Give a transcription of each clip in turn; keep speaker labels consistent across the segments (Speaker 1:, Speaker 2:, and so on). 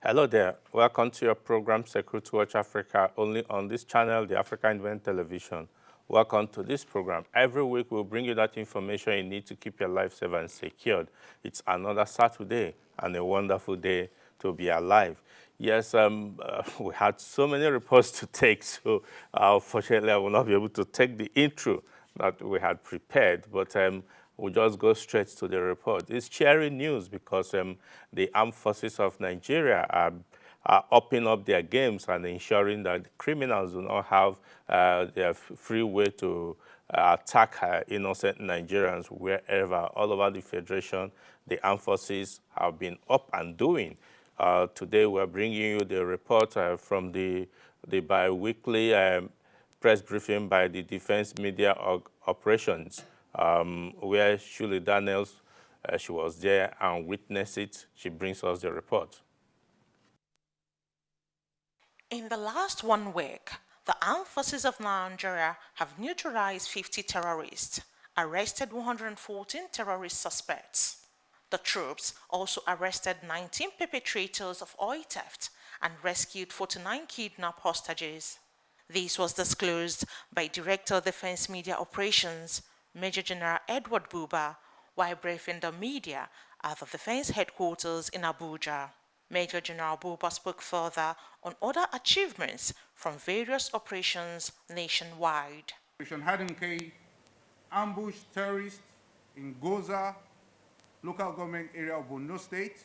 Speaker 1: Hello there. Welcome to your program Security Watch Africa, only on this channel, the Africa Independent Television. Welcome to this program. Every week we'll bring you that information you need to keep your life safe and secured. It's another Saturday and a wonderful day to be alive. Yes, we had so many reports to take, so unfortunately I will not be able to take the intro that we had prepared, but we'll just go straight to the report. It's cheering news because the armed forces of Nigeria are upping up their games and ensuring that criminals do not have their free way to attack innocent Nigerians wherever, all over the Federation. The armed forces have been up and doing. Today we're bringing you the report from the bi-weekly press briefing by the Defense Media Operations, where Shuli Daniels, she was there and witnessed it. She brings us the report.
Speaker 2: In the last 1 week, the armed forces of Nigeria have neutralized 50 terrorists, arrested 114 terrorist suspects. The troops also arrested 19 perpetrators of oil theft and rescued 49 kidnapped hostages. This was disclosed by Director of Defense Media Operations, Major General Edward Buba, while briefing the media at the Defense Headquarters in Abuja. Major General Buba spoke further on other achievements from various operations nationwide.
Speaker 3: Operation Hadinke ambushed terrorists in Goza, local government area of Borno State.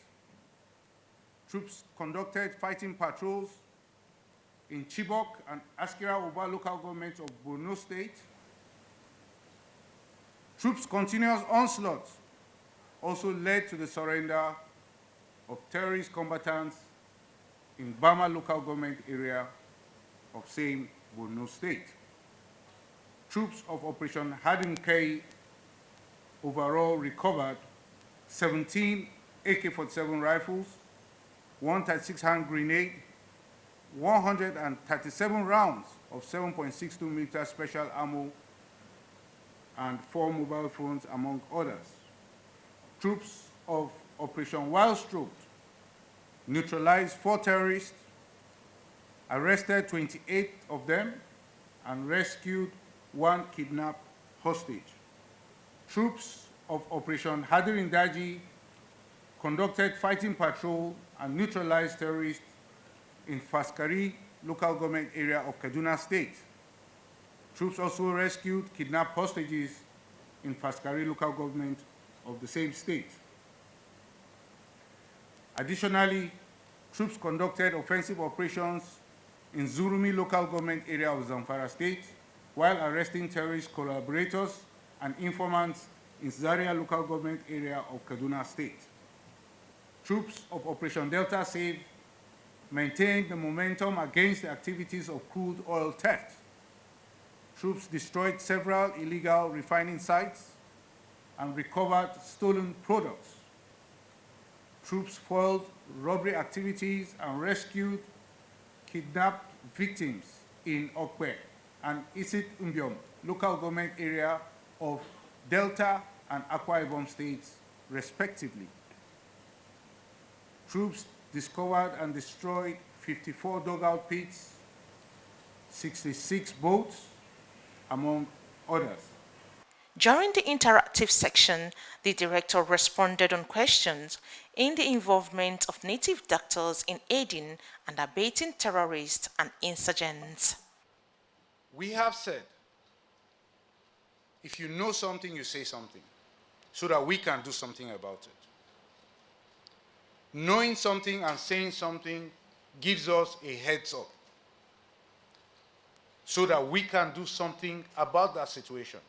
Speaker 3: Troops conducted fighting patrols in Chibok and Askira Uba local governments of Borno State. Troops' continuous onslaught also led to the surrender of terrorist combatants in Bama local government area of same Borno State. Troops of Operation Hadinke overall recovered 17 AK-47 rifles, 136 hand grenade, 137 rounds of 7.62 millimeter special ammo, and 4 mobile phones, among others. Troops of Operation Wildstrode neutralized 4 terrorists, arrested 28 of them, and rescued 1 kidnapped hostage. Troops of Operation Hadirin Daji conducted fighting patrol and neutralized terrorists in Faskari local government area of Kaduna State. Troops also rescued kidnapped hostages in Faskari local government of the same state. Additionally, troops conducted offensive operations in Zurumi local government area of Zamfara State while arresting terrorist collaborators and informants in Zaria local government area of Kaduna State. Troops of Operation Delta Save maintained the momentum against the activities of crude oil theft. Troops destroyed several illegal refining sites and recovered stolen products. Troops foiled robbery activities and rescued kidnapped victims in Okwe and Isit Umbiom local government area of Delta and Akwa Ibom states, respectively. Troops discovered and destroyed 54 dugout pits, 66 boats, among others.
Speaker 2: During the interactive section, the director responded on questions in the involvement of native doctors in aiding and abating terrorists and insurgents.
Speaker 3: We have said, if you know something, you say something, so that we can do something about it. Knowing something and saying something gives us a heads up, so that we can do something about that situation.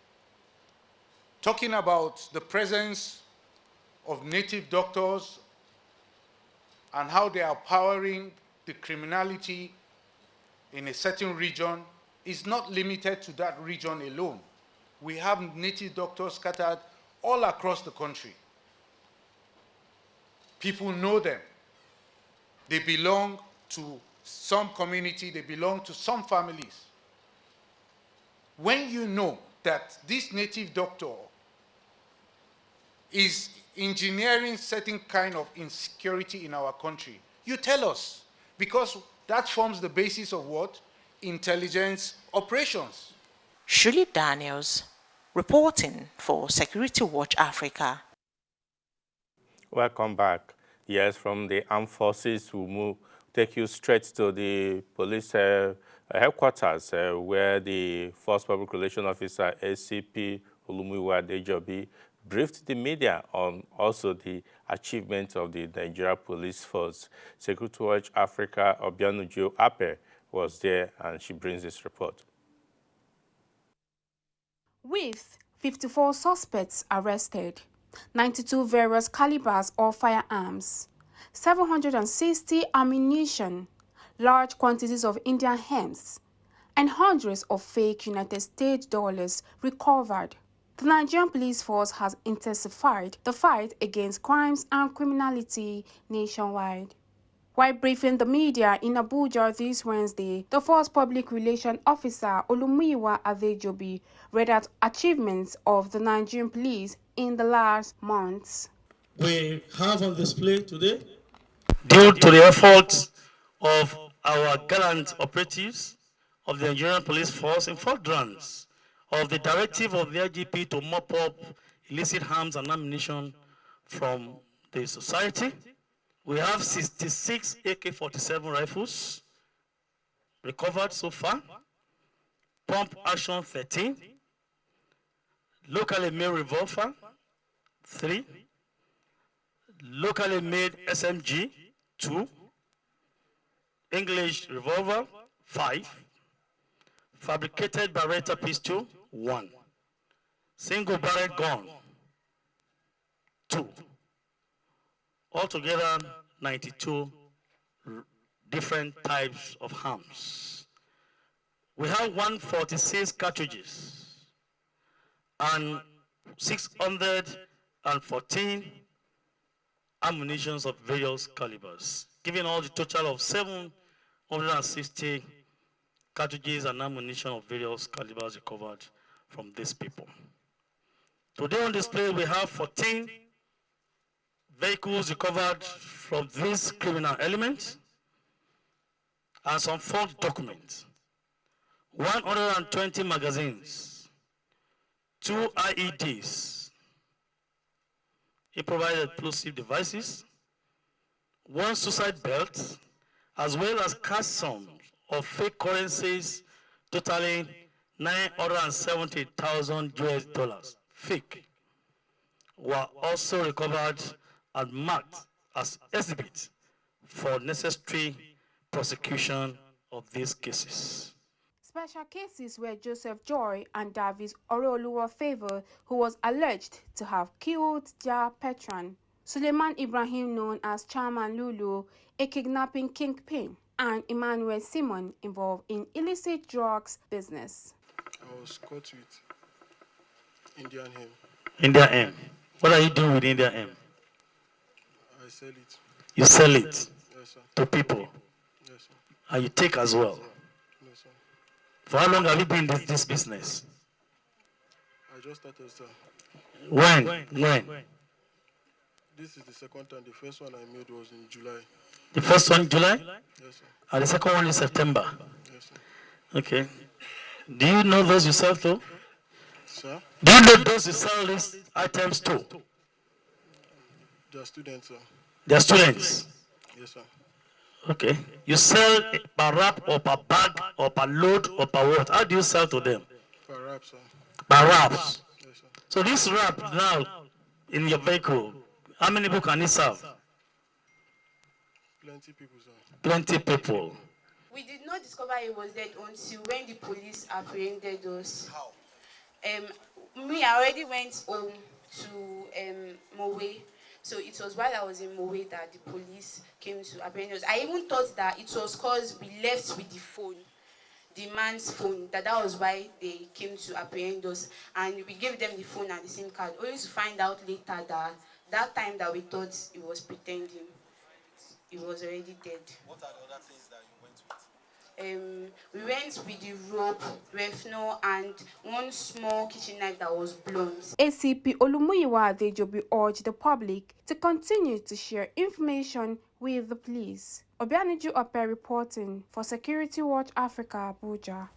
Speaker 3: Talking about the presence of native doctors and how they are powering the criminality in a certain region is not limited to that region alone. We have native doctors scattered all across the country. People know them. They belong to some community, they belong to some families. When you know that this native doctor is engineering certain kind of insecurity in our country, You tell us, because that forms the basis of what? Intelligence operations.
Speaker 2: Julie Daniels, reporting for Security Watch Africa.
Speaker 1: Welcome back. Yes, from the armed forces, we'll take you straight to the police headquarters, where the First Public Relations Officer, ACP Olumuyiwa Adejobi, briefed the media on also the achievements of the Nigeria Police Force. Security Watch Africa, Obianuju Ape, was there, and she brings this report.
Speaker 4: With 54 suspects arrested, 92 various calibers of firearms, 760 ammunition, large quantities of Indian hemps, and hundreds of fake United States dollars recovered, the Nigerian police force has intensified the fight against crimes and criminality nationwide. While briefing the media in Abuja this Wednesday, the First Public Relations Officer Olumuyiwa Adejobi read out achievements of the Nigerian police in the last months.
Speaker 5: We have on display today, due to the efforts of our gallant operatives of the Nigerian Police Force in furtherance of the directive of the IGP to mop up illicit arms and ammunition from the society. We have 66 AK-47 rifles recovered so far, pump action 13, locally made revolver 3, locally made SMG 2, English revolver 5, fabricated Beretta pistol 1, single barrel gun 2. Altogether, 92 different types of arms. We have 146 cartridges and 614 ammunitions of various calibers, giving all the total of 760 cartridges and ammunition of various calibers recovered from these people. Today on display, we have 14 vehicles recovered from these criminal elements and some forged documents, 120 magazines, 2 IEDs, improvised explosive devices, 1 suicide belt, as well as cash sums of fake currencies totaling $970,000 fake, were also recovered and marked as exhibits for necessary prosecution of these cases.
Speaker 4: Special cases were Joseph Joy and Davis Oreoluwa Favor, who was alleged to have killed their patron, Suleiman Ibrahim, known as Chairman Lulu, a kidnapping kingpin, and Emmanuel Simon, involved in illicit drugs business.
Speaker 6: I was caught with Indian hemp.
Speaker 5: Indian hemp. What are you doing with Indian hemp?
Speaker 6: I sell it.
Speaker 5: You sell it
Speaker 6: Yes, sir.
Speaker 5: to people,
Speaker 6: Yes, sir.
Speaker 5: and you take as well.
Speaker 6: Yes, sir.
Speaker 5: For how long have you been in this business?
Speaker 6: I just started, sir.
Speaker 5: When?
Speaker 6: This is the second time. The first one I made was in July.
Speaker 5: The first one July,
Speaker 6: Yes, sir.
Speaker 5: and the second one in September.
Speaker 6: Yes, sir.
Speaker 5: Okay. Do you know those you sell to?
Speaker 6: Sir,
Speaker 5: Do you know those you sell these items to?
Speaker 6: they are students, sir.
Speaker 5: They are students.
Speaker 6: Yes, sir.
Speaker 5: Okay. You sell per wrap or per bag or per load or per what? How do you sell to them?
Speaker 6: Perhaps, sir.
Speaker 5: Per wraps.
Speaker 6: Yes, sir.
Speaker 5: So this wrap now in your vehicle, how many people can it serve?
Speaker 6: Plenty people, sir.
Speaker 5: Plenty people.
Speaker 7: We did not discover it was dead until when the police apprehended us.
Speaker 6: How?
Speaker 7: I already went home to Mowe. So it was while I was in Mowe that the police came to apprehend us. I even thought that it was because we left with the phone, the man's phone, that was why they came to apprehend us. And we gave them the phone and the SIM card, only to find out later that time that we thought he was pretending, he was already dead.
Speaker 8: What are the other things that you went with?
Speaker 7: We went with the rope, refno, and one small kitchen knife that was blunt.
Speaker 4: ACP Olumuyiwa Adejobi urged the public to continue to share information with the police. Obianiju Ope reporting for Security Watch Africa, Abuja.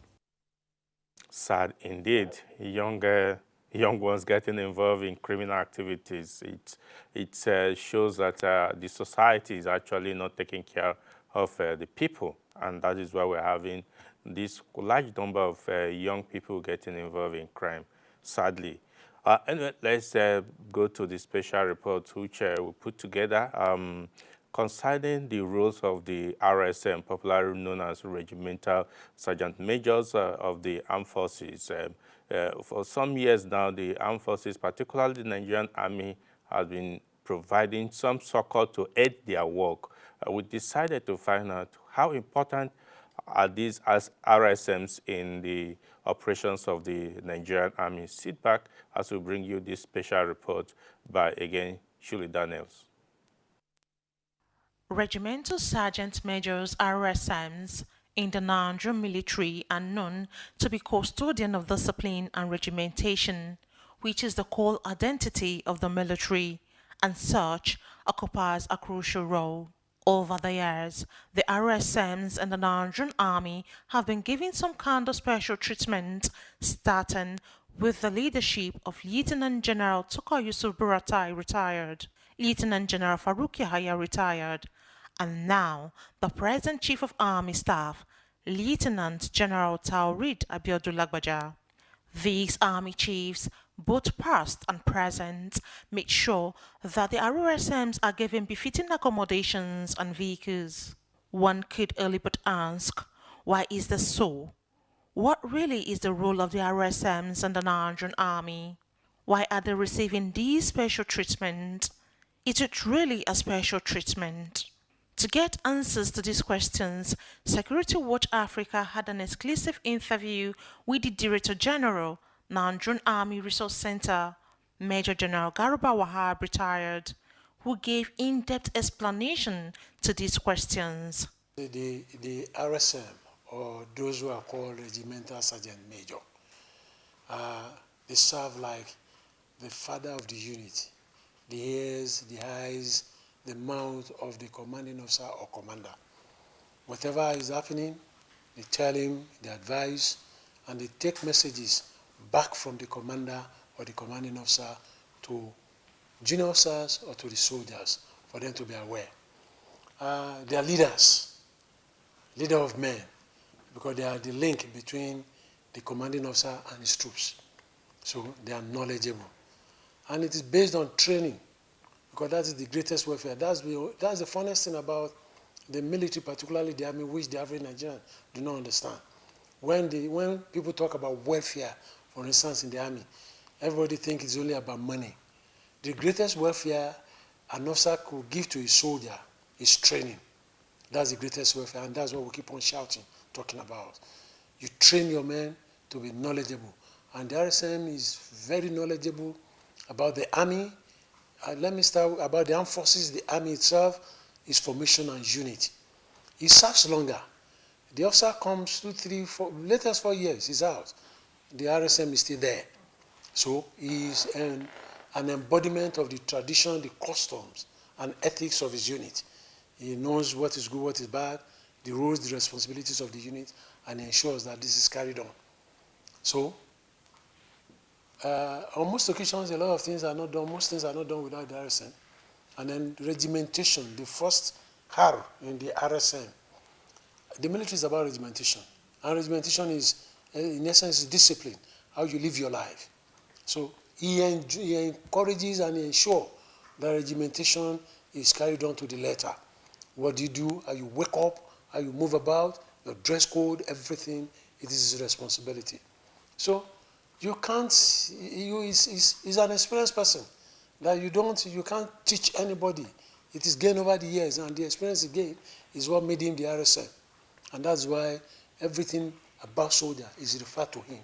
Speaker 1: Sad indeed. Young ones getting involved in criminal activities. It shows that the society is actually not taking care of the people, and that is why we're having this large number of young people getting involved in crime, sadly. Anyway, let's go to the special report which we put together concerning the roles of the RSM, popularly known as Regimental Sergeant Majors of the Armed Forces. For some years now, the Armed Forces, particularly the Nigerian Army, has been providing some support to aid their work. We decided to find out how important are these as RSMs in the operations of the Nigerian Army. Sit back as we bring you this special report by, again, Shirley Daniels.
Speaker 2: Regimental Sergeant Majors RSMs in the Nigerian military are known to be custodian of discipline and regimentation, which is the core identity of the military, and such occupies a crucial role. Over the years, the RSMs and the Nigerian Army have been given some kind of special treatment, starting with the leadership of Lieutenant General Tukur Yusuf Buratai, retired, Lieutenant General Farouk Yahaya, retired, and now the present Chief of Army Staff, Lieutenant General Taurid Abiodun Lagbaja. These army chiefs, both past and present, made sure that the RSMs are given befitting accommodations and vehicles. One could only but ask, why is this so? What really is the role of the RSMs and the Nigerian Army? Why are they receiving this special treatment? Is it really a special treatment? To get answers to these questions, Security Watch Africa had an exclusive interview with the Director General, Nigerian Army Resource Center, Major General Garuba Wahab, retired, who gave in-depth explanation to these questions.
Speaker 6: The RSM, or those who are called Regimental Sergeant Major, they serve like the father of the unit, the ears, the eyes, the mouth of the commanding officer or commander. Whatever is happening, they tell him, they advise, and they take messages back from the commander or the commanding officer to junior officers or to the soldiers for them to be aware. They are leaders, leader of men, because they are the link between the commanding officer and his troops. So they are knowledgeable. And it is based on training, because that is the greatest welfare. That's the funniest thing about the military, particularly the army, which the average Nigerian do not understand. When people talk about welfare, for instance, in the army, everybody thinks it's only about money. The greatest welfare an officer could give to a soldier is training. That's the greatest welfare, and that's what we keep on shouting, talking about. You train your men to be knowledgeable. And the RSM is very knowledgeable about the army. Let me start about the armed forces. The army itself is formation and unit. He serves longer. The officer comes 2, 3, 4, latest 4 years, he's out. The RSM is still there. So he is an embodiment of the tradition, the customs, and ethics of his unit. He knows what is good, what is bad, the rules, the responsibilities of the unit, and ensures that this is carried on. So, on most occasions, a lot of things are not done. Most things are not done without the RSM. And then regimentation, the first R in the RSM. The military is about regimentation. And regimentation is, in essence, discipline, how you live your life. So he encourages and ensures that regimentation is carried on to the letter. What do you do? How you wake up, how you move about, your dress code, everything, it is his responsibility. So you can't, he's an experienced person that you can't teach anybody. It is gained over the years, and the experience he gained is what made him the RSM. And that's why everything about soldier is referred to him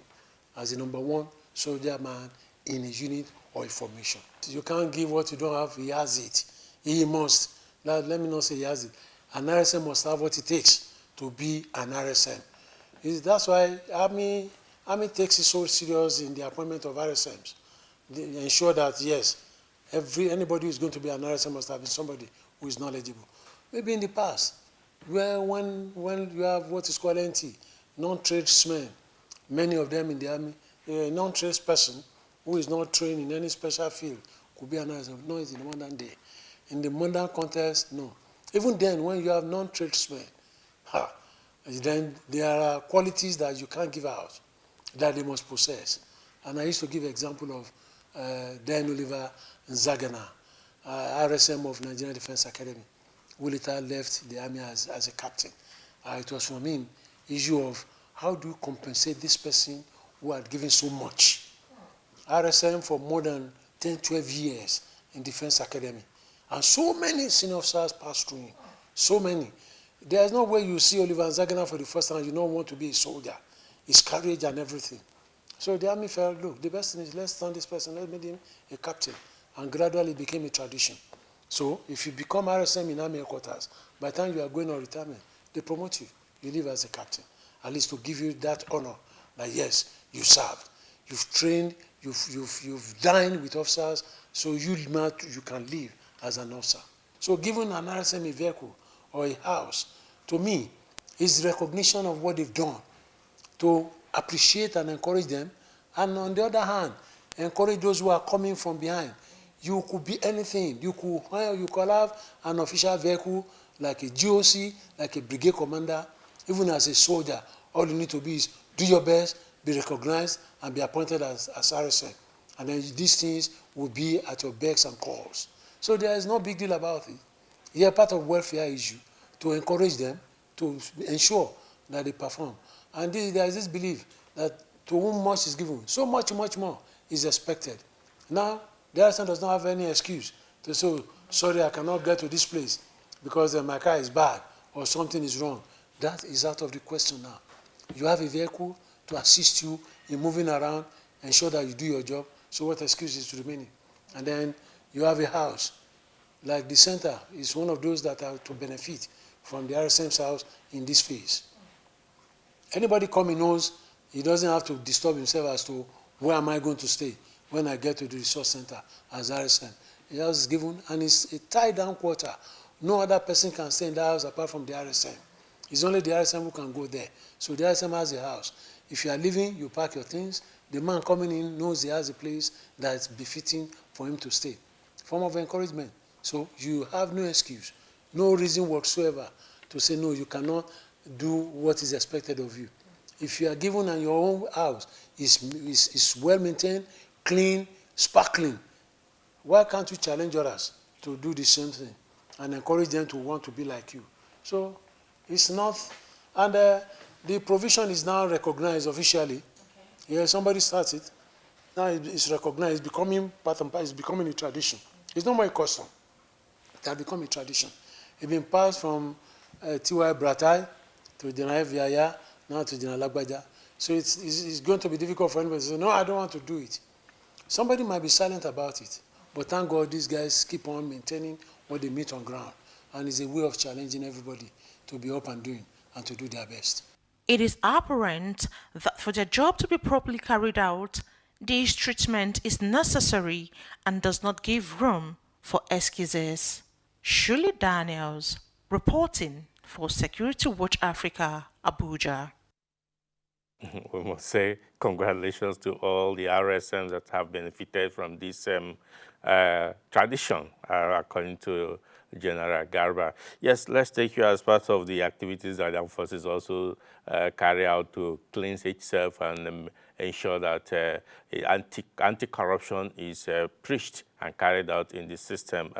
Speaker 6: as the #1 soldier man in a unit or a formation. You can't give what you don't have, he has it. He must. Now, let me not say he has it. An RSM must have what it takes to be an RSM. That's why Army takes it so serious in the appointment of RSMs. They ensure that, yes, anybody who is going to be an RSM must have been somebody who is knowledgeable. Maybe in the past, where when you have what is called NT, non-tradesmen, many of them in the army, a non-tradesperson who is not trained in any special field could be an RSM. No, it's in the modern day. In the modern context, no. Even then, when you have non-tradesmen, then there are qualities that you can't give out, that they must possess. And I used to give example of Dan Oliver Nzagana, RSM of Nigerian Defense Academy, who later left the army as a captain. It was from him, issue of how do you compensate this person who had given so much. RSM for more than 10, 12 years in Defense Academy. And so many senior officers passed through him. So many. There's no way you see Oliver Nzagana for the first time, you don't want to be a soldier. His courage and everything. So the army felt, look, the best thing is let's turn this person, let's make him a captain. And gradually it became a tradition. So if you become RSM in army headquarters, by the time you are going on retirement, they promote you. You live as a captain. At least to give you that honor that yes, you served. You've trained, you've dined with officers, so you can live as an officer. So giving an RSM a vehicle or a house, to me, is recognition of what they've done, to appreciate and encourage them, and on the other hand, encourage those who are coming from behind. You could be anything. You could have an official vehicle like a GOC, like a brigade commander, even as a soldier. All you need to be is do your best, be recognized, and be appointed as RSM. And then these things will be at your beck and calls. So there is no big deal about it. They are part of welfare issue to encourage them, to ensure that they perform. And there is this belief that to whom much is given, so much more is expected. Now, the RSM does not have any excuse to say, sorry, I cannot get to this place because my car is bad or something is wrong. That is out of the question now. You have a vehicle to assist you in moving around, ensure that you do your job. So what excuse is remaining? And then you have a house. Like the center is one of those that are to benefit from the RSM's house in this phase. Anybody coming knows he doesn't have to disturb himself as to where am I going to stay when I get to the resource center as RSM. The house is given, and it's a tied-down quarter. No other person can stay in that house apart from the RSM. It's only the RSM who can go there. So the RSM has a house. If you are leaving, you pack your things. The man coming in knows he has a place that's befitting for him to stay. Form of encouragement. So you have no excuse, no reason whatsoever to say, no, you cannot do what is expected of you. If you are given and your own house is well-maintained, clean, sparkling, why can't you challenge others to do the same thing and encourage them to want to be like you? So it's not, and the provision is now recognized officially. Okay. Yeah, somebody starts it. Now it's recognized, it's becoming part and part, it's becoming a tradition. It's no more a custom. It has become a tradition. It's been passed from T.Y. Bratai to General Viaya, now to General Lagbaja. So it's going to be difficult for anybody to say, no, I don't want to do it. Somebody might be silent about it, but thank God these guys keep on maintaining what they meet on ground. And it's a way of challenging everybody to be up and doing and to do their best.
Speaker 2: It is apparent that for their job to be properly carried out, this treatment is necessary and does not give room for excuses. Shirley Daniels, reporting for Security Watch Africa, Abuja.
Speaker 1: We must say congratulations to all the RSMs that have benefited from this tradition, according to General Garba. Yes, let's take you as part of the activities that the armed forces also carry out to cleanse itself and ensure that anti-corruption is preached and carried out in the system.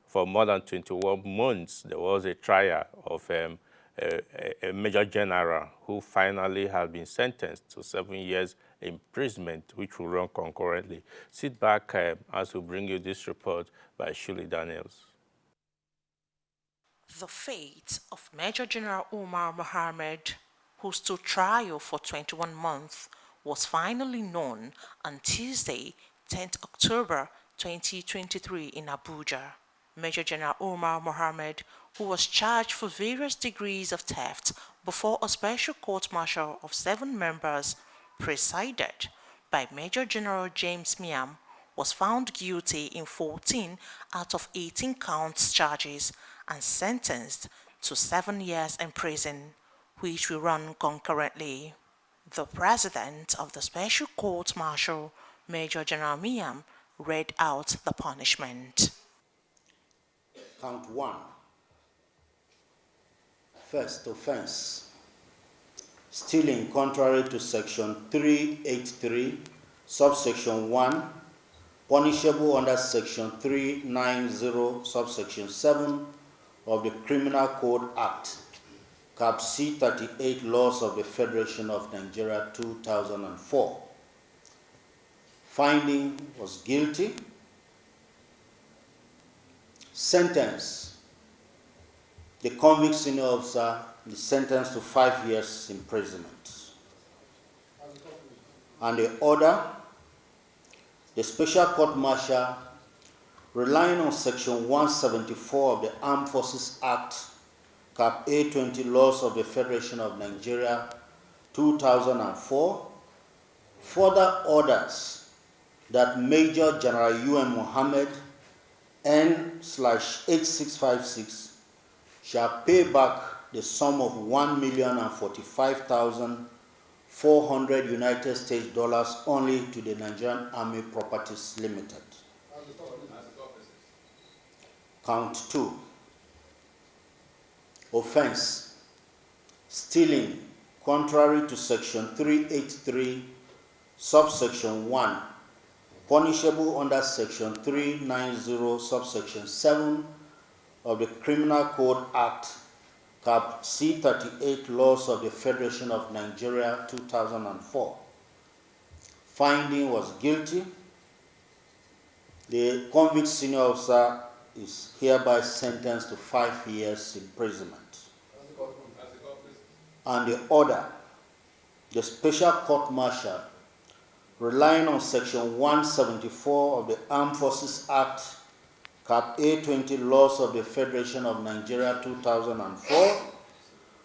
Speaker 1: For more than 21 months, there was a trial of a Major General who finally has been sentenced to 7 years imprisonment, which will run concurrently. Sit back as we bring you this report by Shirley Daniels.
Speaker 2: The fate of Major General Umar Mohammed, who stood trial for 21 months, was finally known on Tuesday, 10th October 2023 in Abuja. Major General Umar Mohammed, who was charged for various degrees of theft before a special court-martial of 7 members presided by Major General James Miam, was found guilty in 14 out of 18 counts charges and sentenced to 7 years in prison, which will run concurrently. The president of the Special Court Martial, Major General Miam, read out the punishment.
Speaker 9: Count 1. First offense, stealing contrary to section 383, subsection 1, punishable under section 390, subsection 7 of the Criminal Code Act, Cap C 38, Laws of the Federation of Nigeria 2004. Finding was guilty. Sentence. The convict senior officer is sentenced to 5 years imprisonment. And the order, the Special Court Martial, relying on Section 174 of the Armed Forces Act, Cap A20, Laws of the Federation of Nigeria 2004, further orders that Major General U.M. Mohammed N/8656 shall pay back the sum of $1,045,400 United States dollars only to the Nigerian Army Properties Limited. Count 2. Offense, stealing contrary to section 383, subsection 1, punishable under section 390, subsection 7 of the Criminal Code Act, Cap C 38, Laws of the Federation of Nigeria 2004. Finding was guilty. The convict senior officer is hereby sentenced to 5 years imprisonment. And the order, the Special Court Martial, relying on Section 174 of the Armed Forces Act, Cap A20, Laws of the Federation of Nigeria 2004,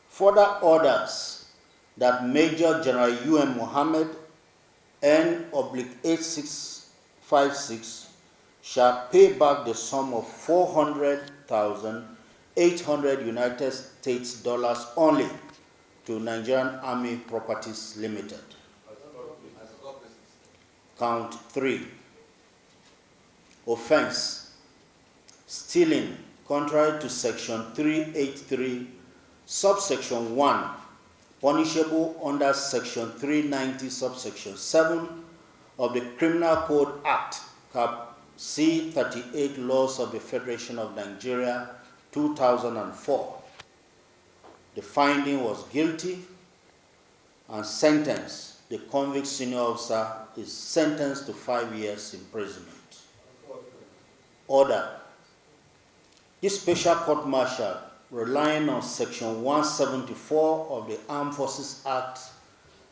Speaker 9: further orders that Major General U.M. Mohammed N/8656 shall pay back the sum of $400,800 United States dollars only to Nigerian Army Properties Limited. Count 3. Offense, stealing contrary to section 383, subsection 1, punishable under section 390, subsection 7 of the Criminal Code Act, Cap C 38, Laws of the Federation of Nigeria 2004. The finding was guilty and sentenced. The convict senior officer is sentenced to 5 years imprisonment. Order. This Special Court Martial, relying on Section 174 of the Armed Forces Act,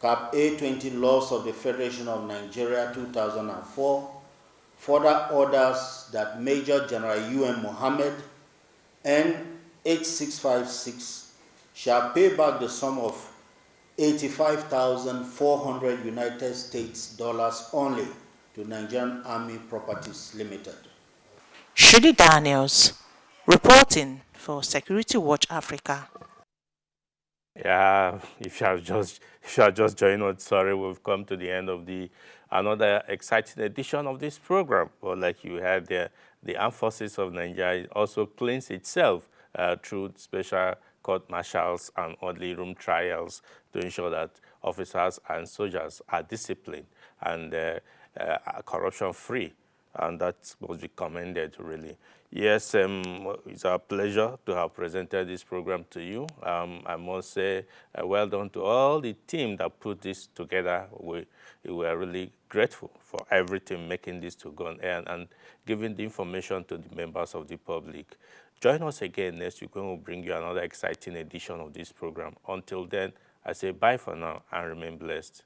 Speaker 9: Cap A20, Laws of the Federation of Nigeria 2004, further orders that Major General U.M. Mohammed N/8656 shall pay back the sum of $85,400 United States dollars only to Nigerian Army Properties Limited.
Speaker 2: Shidi Daniels, reporting for Security Watch Africa.
Speaker 1: Yeah, if you are just joining us, sorry, we've come to the end of another exciting edition of this program. But like you had there, the Armed Forces of Nigeria also cleans itself through special court martials and orderly room trials to ensure that officers and soldiers are disciplined and corruption-free, and that must be commended, really. Yes, it's our pleasure to have presented this program to you. I must say well done to all the team that put this together. We are really grateful for everything making this to go on air and giving the information to the members of the public. Join us again next week when we'll bring you another exciting edition of this program. Until then, I say bye for now and remain blessed.